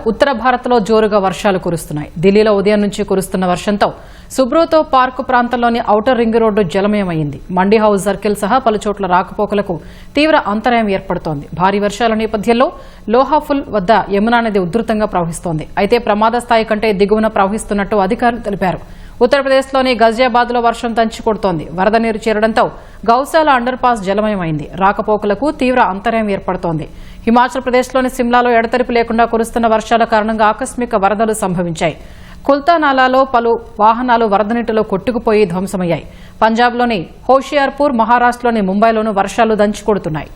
ఉత్తర భారత్లో జోరుగా వర్షాలు కురుస్తున్నాయి. ఢిల్లీలో ఉదయం నుంచి కురుస్తున్న వర్షంతో సుబ్రోతో పార్క్ ప్రాంతంలోని ఔటర్ రింగ్ రోడ్డు జలమయమైంది. మండీ హౌస్ సర్కిల్ సహా పలుచోట్ల రాకపోకలకు తీవ్ర అంతరాయం ఏర్పడుతోంది. భారీ వర్షాల నేపథ్యంలో లోహాఫుల్ వద్ద యమునా నది ఉధృతంగా ప్రవహిస్తోంది. అయితే ప్రమాద స్థాయి కంటే దిగువన ప్రవహిస్తున్నట్టు అధికారులు తెలిపారు. ఉత్తరప్రదేశ్లోని గజియాబాద్లో వర్షం దంచికొడుతోంది. వరద నీరు చేరడంతో గౌశాల అండర్ పాస్ జలమయమైంది. రాకపోకలకు తీవ్ర అంతరాయం ఏర్పడుతోంది. హిమాచల్ ప్రదేశ్లోని సిమ్లాలో ఎడతెరిపి లేకుండా కురుస్తున్న వర్షాల కారణంగా ఆకస్మిక వరదలు సంభవించాయి. కుల్తా నాలాలో పలు వాహనాలు వరద నీటిలో కొట్టుకుపోయి ధ్వంసమయ్యాయి. పంజాబ్లోని హోషియార్పూర్, మహారాష్ట్రలోని ముంబైలోనూ వర్షాలు దంచికొడుతున్నాయి.